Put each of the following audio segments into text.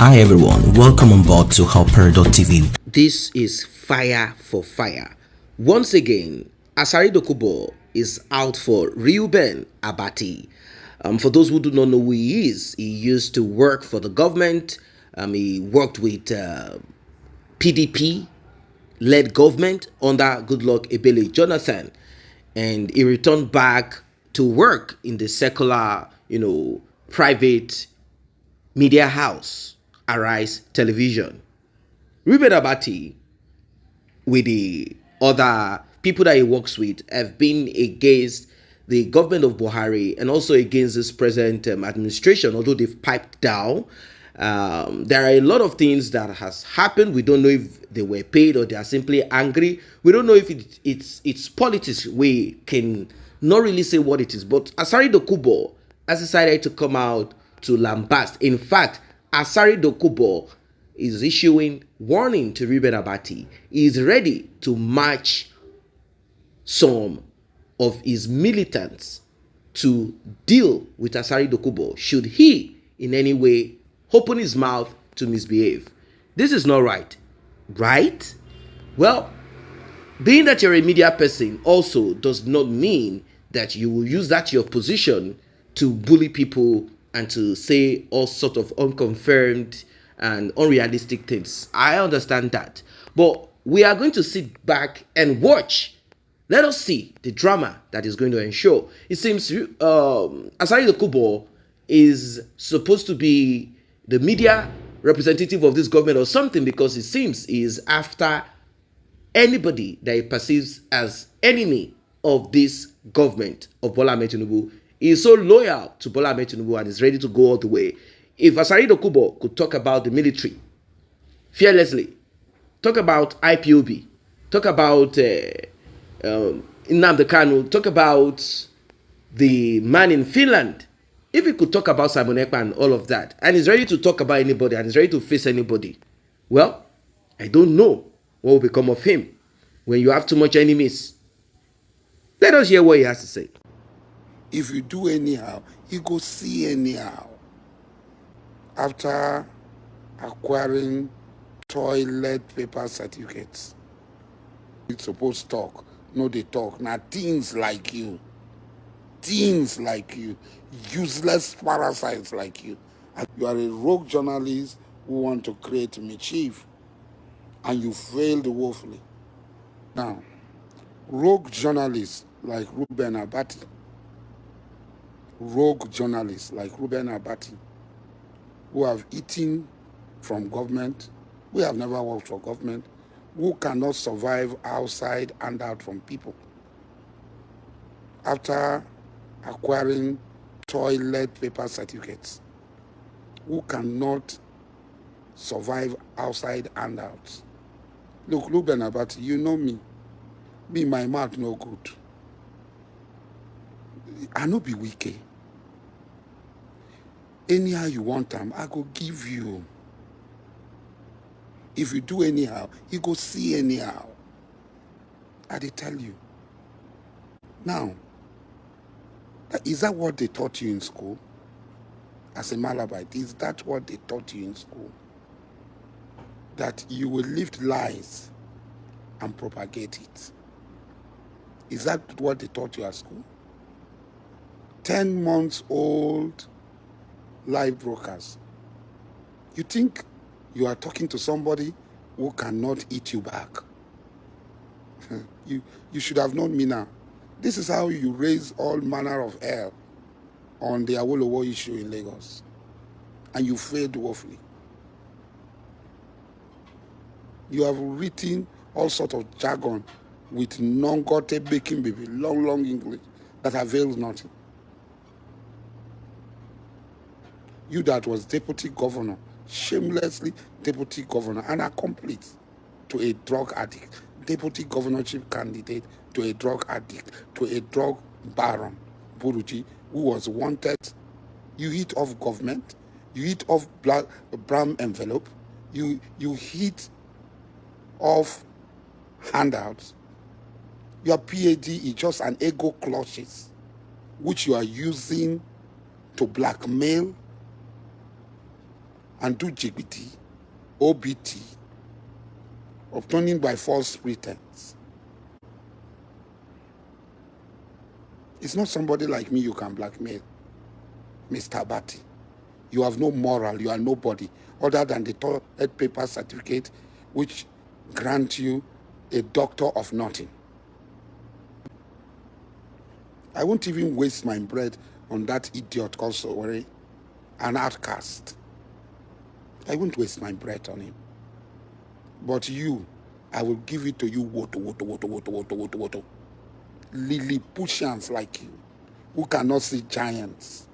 Hi everyone, welcome on board to Helper.tv. This is fire for fire. Once again, Asari Dokubo is out for Reuben Abati. For those who do not know who he is, he used to work for the government. He worked with PDP led government under Goodluck Ebele Jonathan, and he returned back to work in the secular, private media house, Arise Television. Reuben Abati, with the other people that he works with, have been against the government of Buhari and also against this present administration, although they've piped down. There are a lot of things that has happened. We don't know if they were paid or they are simply angry. We don't know if it's politics. We can not really say what it is. But Asari Dokubo has decided to come out to lambast. In fact, Asari Dokubo is issuing warning to Reuben Abati. He is ready to march some of his militants to deal with Asari Dokubo should he in any way open his mouth to misbehave. This is not right. Right? Well, being that you're a media person also does not mean that you will use that your position to bully people and to say all sort of unconfirmed and unrealistic things. I understand that. But we are going to sit back and watch. Let us see the drama that is going to ensure. It seems Asari Dokubo is supposed to be the media representative of this government or something, because it seems he is after anybody that he perceives as enemy of this government of Bola Ahmed Tinubu. He is so loyal to Bola Ahmed Tinubu and is ready to go all the way. If Asari Dokubo could talk about the military fearlessly, talk about IPOB, talk about Nnamdi Kanu, talk about the man in Finland, if he could talk about Simon Ekpa and all of that, and he's ready to talk about anybody and he's ready to face anybody, well, I don't know what will become of him when you have too much enemies. Let us hear what he has to say. If you do anyhow, you go see anyhow. After acquiring toilet paper certificates, it's supposed to talk. No, they talk. Now, teens like you, useless parasites like you. You are a rogue journalist who want to create mischief, and you failed woefully. Now, rogue journalists like Reuben Abati, who have eaten from government, who have never worked for government, who cannot survive outside and out from people. After acquiring toilet paper certificates, who cannot survive outside and out. Look, Reuben Abati, you know me. Me, my mouth no good. I no be wicked. Anyhow you want them, I go give you. If you do anyhow, you go see anyhow. I dey tell you. Now, is that what they taught you in school? As a Malabite, is that what they taught you in school? That you will lift lies and propagate it. Is that what they taught you at school? 10 months old live brokers. You think you are talking to somebody who cannot eat you back? You should have known me now. This is how you raise all manner of hell on the Awolowo issue in Lagos. And you failed woefully. You have written all sorts of jargon with non-gote baking baby, long English that avails nothing. You that was deputy governor, shamelessly deputy governor, an accomplice to a drug addict, deputy governorship candidate to a drug addict, to a drug baron, Buruji, who was wanted. You hit off government, you hit off brown envelope, you hit off handouts. Your PhD is just an ego clutches, which you are using to blackmail and do JBT, OBT, obtaining by false pretense. It's not somebody like me you can blackmail, Mr. Abati. You have no moral, you are nobody, other than the toilet paper certificate which grant you a doctor of nothing. I won't even waste my breath on that idiot called Sowore, an outcast. I won't waste my breath on him. But you, I will give it to you, woto. Lilliputians like you, who cannot see giants.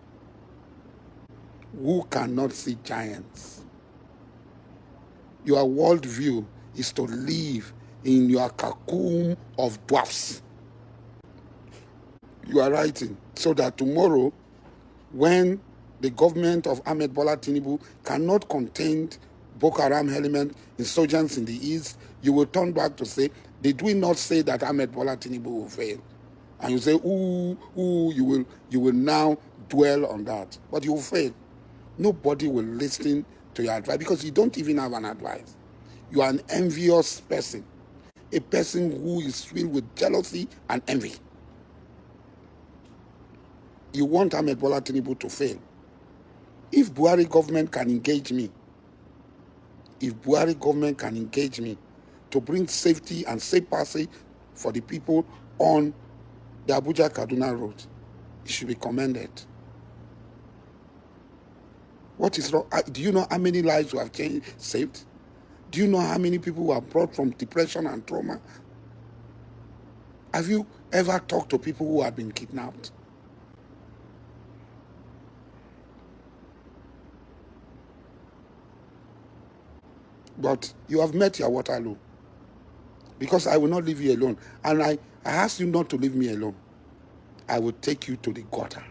Who cannot see giants. Your worldview is to live in your cocoon of dwarfs. You are writing so that tomorrow, when the government of Ahmed Bola Tinubu cannot contain Boko Haram element insurgents in the east, you will turn back to say, did we not say that Ahmed Bola Tinubu will fail? And you say, you will now dwell on that. But you will fail. Nobody will listen to your advice because you don't even have an advice. You are an envious person. A person who is filled with jealousy and envy. You want Ahmed Bola Tinubu to fail. If Buhari government can engage me, to bring safety and safe passage for the people on the Abuja-Kaduna road, it should be commended. What is wrong? Do you know how many lives you have saved? Do you know how many people were brought from depression and trauma? Have you ever talked to people who have been kidnapped? But you have met your Waterloo. Because I will not leave you alone. And I ask you not to leave me alone. I will take you to the gutter.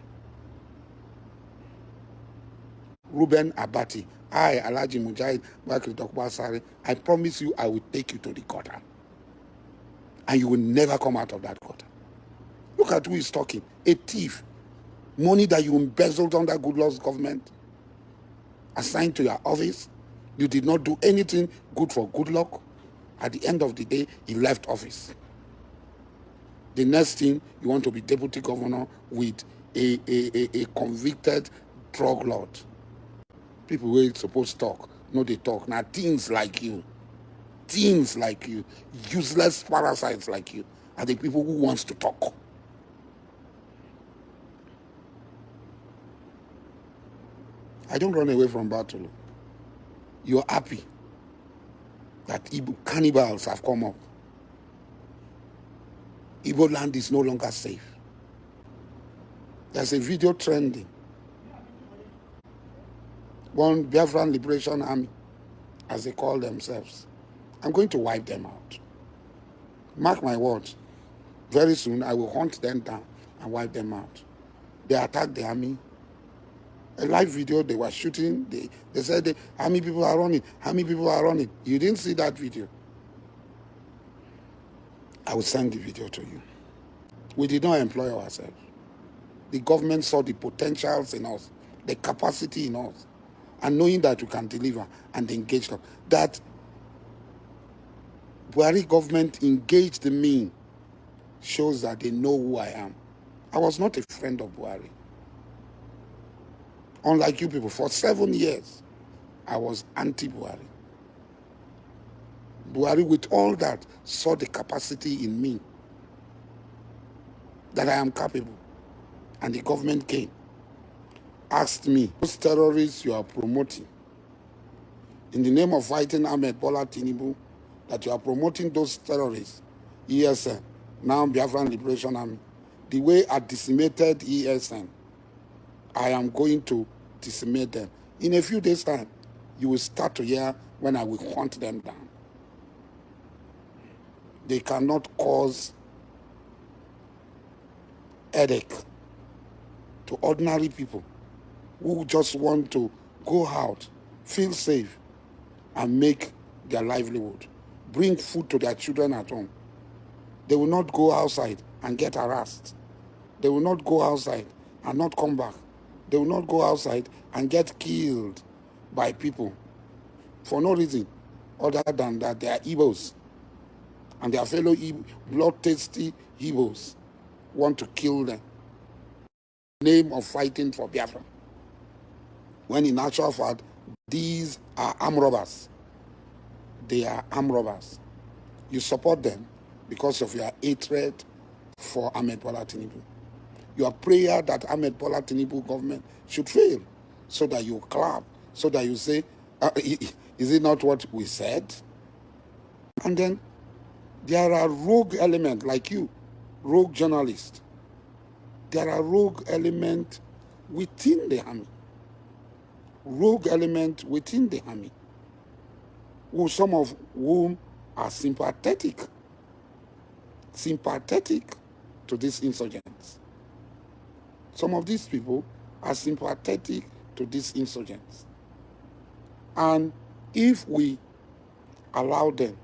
Reuben Abati, I, Alhaji Mujahid, Dokubo Asari, I promise you I will take you to the gutter. And you will never come out of that gutter. Look at who is talking. A thief. Money that you embezzled under Goodluck's government, assigned to your office. You did not do anything good for Goodluck. At the end of the day, he left office. The next thing, you want to be deputy governor with a convicted drug lord. People who are supposed to talk, no, they talk. Now, teens like you, useless parasites like you, are the people who wants to talk. I don't run away from battle. You're happy that Igbo cannibals have come up. Igbo land is no longer safe. There's a video trending. One Biafran Liberation Army, as they call themselves. I'm going to wipe them out. Mark my words. Very soon, I will hunt them down and wipe them out. They attacked the army. A live video they were shooting. They said, how many people are running? How many people are running? You didn't see that video. I will send the video to you. We did not employ ourselves. The government saw the potentials in us, the capacity in us, and knowing that we can deliver and engage them. That Buhari government engaged me shows that they know who I am. I was not a friend of Buhari. Unlike you people, for 7 years, I was anti-Buhari. Buhari, with all that, saw the capacity in me, that I am capable. And the government came, asked me, those terrorists you are promoting, in the name of fighting Ahmed Bola Tinubu, that you are promoting those terrorists, ESN, now Biafran Liberation Army, the way I decimated ESN, I am going to decimate them. In a few days' time, you will start to hear when I will hunt them down. They cannot cause headache to ordinary people who just want to go out, feel safe, and make their livelihood, bring food to their children at home. They will not go outside and get harassed. They will not go outside and not come back. They will not go outside and get killed by people for no reason other than that they are Igbos, and their fellow blood-thirsty Igbos want to kill them in the name of fighting for Biafra. When in actual fact, these are armed robbers. They are armed robbers. You support them because of your hatred for Ahmed Bola Tinubu. Your prayer that Ahmed Bola Tinubu government should fail, so that you clap, so that you say, is it not what we said? And then there are rogue elements like you, rogue journalists. There are rogue elements within the army. Rogue elements within the army, some of whom are sympathetic to these insurgents. Some of these people are sympathetic to these insurgents. And if we allow them,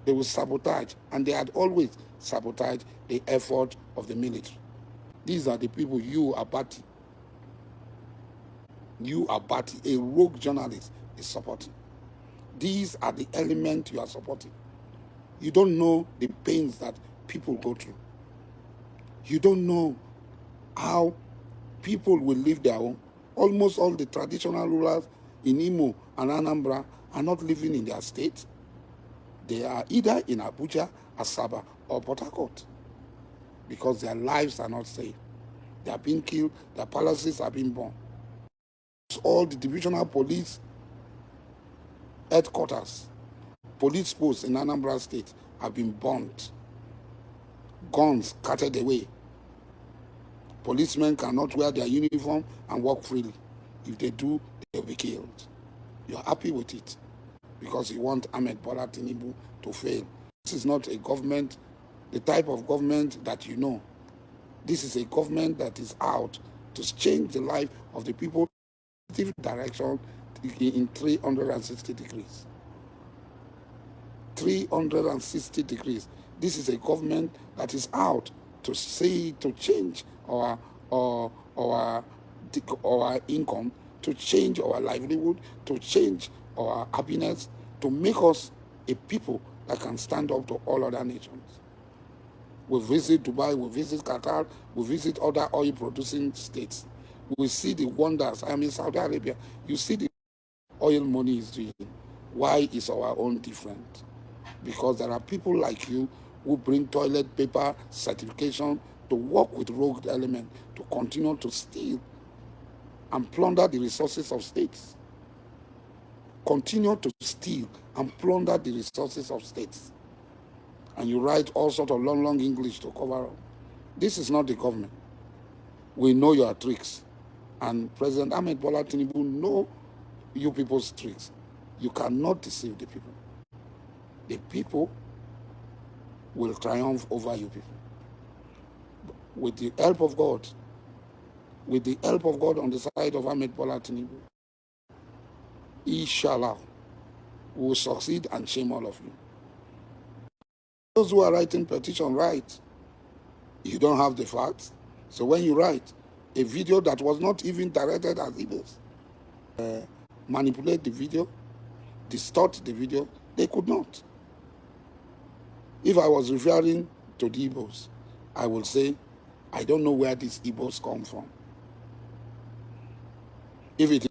they will sabotage, and they had always sabotaged the effort of the military. These are the people you, Abati, a rogue journalist, is supporting. These are the elements you are supporting. You don't know the pains that people go through. You don't know how people will leave their home. Almost all the traditional rulers in Imo and Anambra are not living in their state. They are either in Abuja, Asaba, or Port Harcourt, because their lives are not safe. They are being killed, their palaces are being burned. All the divisional police headquarters, police posts in Anambra State have been burnt. Guns carted away. Policemen cannot wear their uniform and walk freely. If they do, they'll be killed. You're happy with it because you want Ahmed Bola Tinubu to fail. This is not a government, the type of government that you know. This is a government that is out to change the life of the people in direction in 360 degrees. 360 degrees. This is a government that is out to change our income, to change our livelihood, to change our happiness, to make us a people that can stand up to all other nations. We visit Dubai, we visit Qatar, we visit other oil-producing states. We see the wonders. I mean, Saudi Arabia, you see the oil money is doing. Why is our own different? Because there are people like you who bring toilet paper certification to work with rogue elements to continue to steal and plunder the resources of states. Continue to steal and plunder the resources of states. And you write all sorts of long English to cover up. This is not the government. We know your tricks. And President Ahmed Bola Tinubu know you people's tricks. You cannot deceive the people. The people will triumph over you people. With the help of God, on the side of Ahmed Bola Tinubu, inshallah, we will succeed and shame all of you. Those who are writing petition, write. You don't have the facts. So when you write a video that was not even directed at Igbos, manipulate the video, distort the video, they could not. If I was referring to the Igbos, I will say, I don't know where these Igbos come from. If it is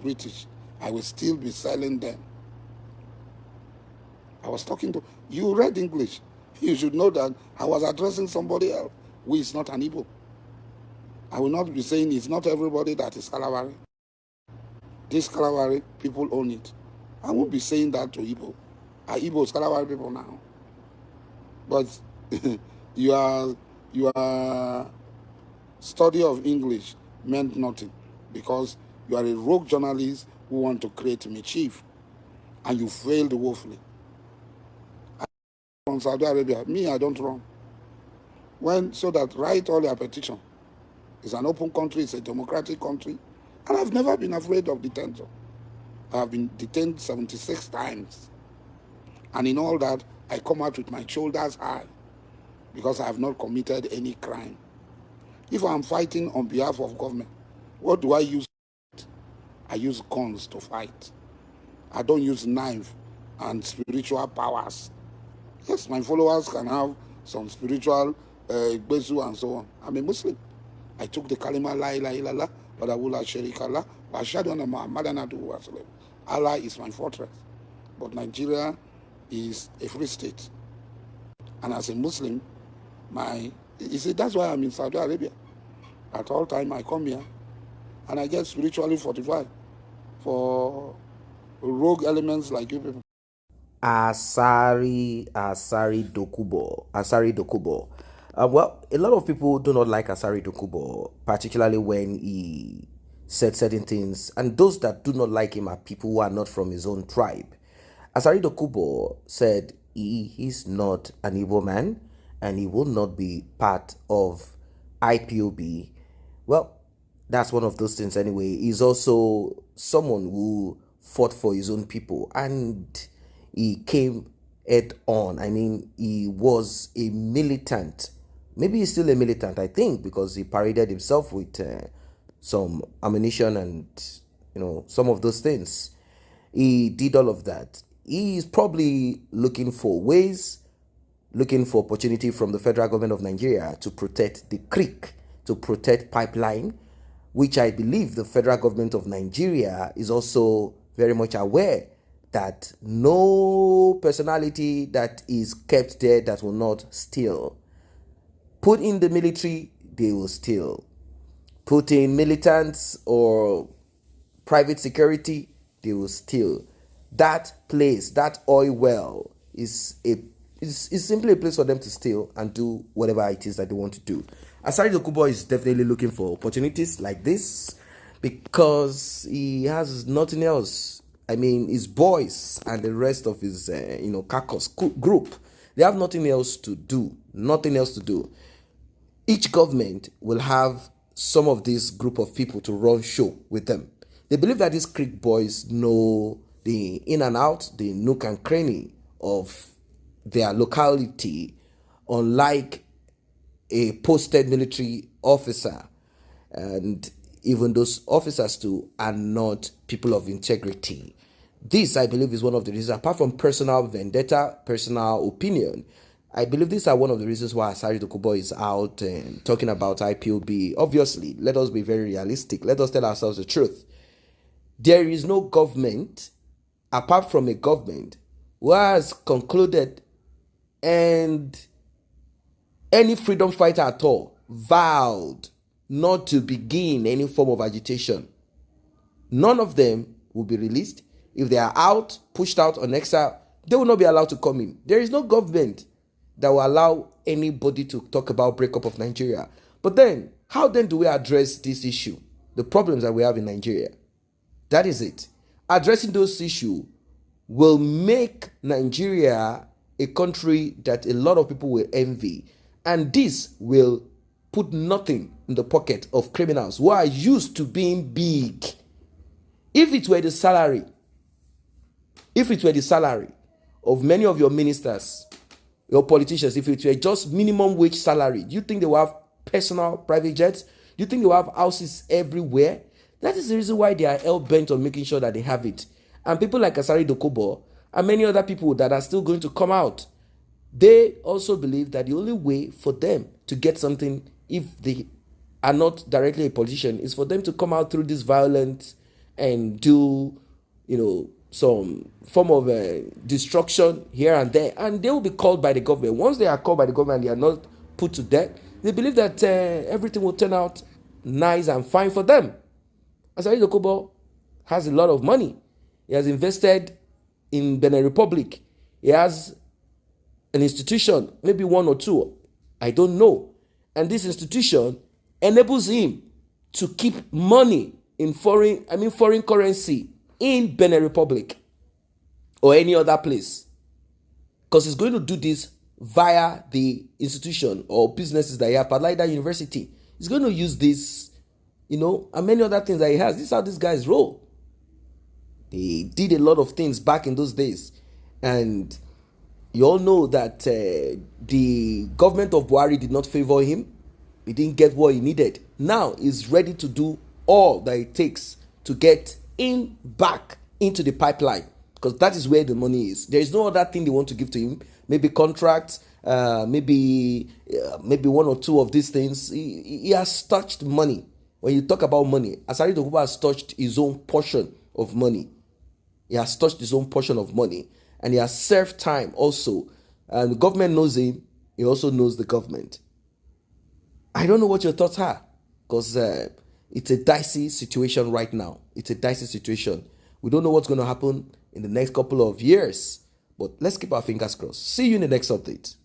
British, I will still be silent then. I was talking to, you read English. You should know that I was addressing somebody else who is not an Igbo. I will not be saying it's not everybody that is Kalawari. This Kalawari, people own it. I won't be saying that to Igbo. Are Igbos Kalawari people now? But your study of English meant nothing because you are a rogue journalist who want to create mischief, and you failed woefully. From Saudi Arabia, me, I don't run. So that write all your petition. It's an open country, it's a democratic country, and I've never been afraid of detention. I have been detained 76 times. And in all that, I come out with my shoulders high because I have not committed any crime. If I'm fighting on behalf of government, what do I use? I use guns to fight. I don't use knife and spiritual powers. Yes, my followers can have some spiritual bezu and so on. I'm a Muslim. I took the kalima la ilaha illallah wa la sharika Allah wa ashhadu anna Muhammadan abduhu wa rasuluh. Allah is my fortress. But Nigeria is a free state. And as a Muslim, you see, that's why I'm in Saudi Arabia. At all time I come here and I get spiritually fortified for rogue elements like you people. Asari Dokubo. Well, a lot of people do not like Asari Dokubo, particularly when he said certain things, and those that do not like him are people who are not from his own tribe. Asari Dokubo said he is not an Igbo man and he will not be part of IPOB. Well, that's one of those things anyway. He's also someone who fought for his own people and he came head on. I mean, he was a militant. Maybe he's still a militant, I think, because he paraded himself with some ammunition and, some of those things. He did all of that. He is probably looking for ways, looking for opportunity from the federal government of Nigeria to protect the creek, to protect pipeline, which I believe the federal government of Nigeria is also very much aware that no personality that is kept there that will not steal. Put in the military, they will steal. Put in militants or private security, they will steal. That place, that oil well, is simply a place for them to steal and do whatever it is that they want to do. Asari Dokubo is definitely looking for opportunities like this because he has nothing else. I mean, his boys and the rest of his, caucus group, they have nothing else to do. Nothing else to do. Each government will have some of this group of people to run show with them. They believe that these Creek boys know the in and out, the nook and cranny of their locality, unlike a posted military officer. And even those officers too are not people of integrity. This, I believe, is one of the reasons, apart from personal vendetta, personal opinion, I believe these are one of the reasons why Asari Dokubo is out and talking about IPOB. Obviously, let us be very realistic. Let us tell ourselves the truth. There is no government, apart from a government, who has concluded and any freedom fighter at all vowed not to begin any form of agitation. None of them will be released. If they are out, pushed out on exile, they will not be allowed to come in. There is no government that will allow anybody to talk about breakup of Nigeria. But then, how then do we address this issue? The problems that we have in Nigeria. That is it. Addressing those issues will make Nigeria a country that a lot of people will envy. And this will put nothing in the pocket of criminals who are used to being big. If it were the salary of many of your ministers, your politicians, if it were just minimum wage salary, do you think they will have personal private jets? Do you think they will have houses everywhere? That is the reason why they are hell-bent on making sure that they have it. And people like Asari Dokubo and many other people that are still going to come out, they also believe that the only way for them to get something, if they are not directly a politician, is for them to come out through this violence and do, some form of destruction here and there. And they will be called by the government. Once they are called by the government, they are not put to death. They believe that everything will turn out nice and fine for them. Asari Dokubo has a lot of money. He has invested in Benin Republic. He has an institution, maybe one or two, I don't know. And this institution enables him to keep money in foreign currency in Benin Republic or any other place. Because he's going to do this via the institution or businesses that he has, like that university. He's going to use this, and many other things that he has. This is how these guys roll. They did a lot of things back in those days. And you all know that the government of Buhari did not favor him. He didn't get what he needed. Now he's ready to do all that it takes to get in back into the pipeline, because that is where the money is. There is no other thing they want to give to him. Maybe contracts, maybe one or two of these things. He has touched money. When you talk about money, Asari Dokubo has touched his own portion of money. He has touched his own portion of money, and he has served time also. And the government knows him. He also knows the government. I don't know what your thoughts are, because it's a dicey situation right now. It's a dicey situation. We don't know what's going to happen in the next couple of years, but let's keep our fingers crossed. See you in the next update.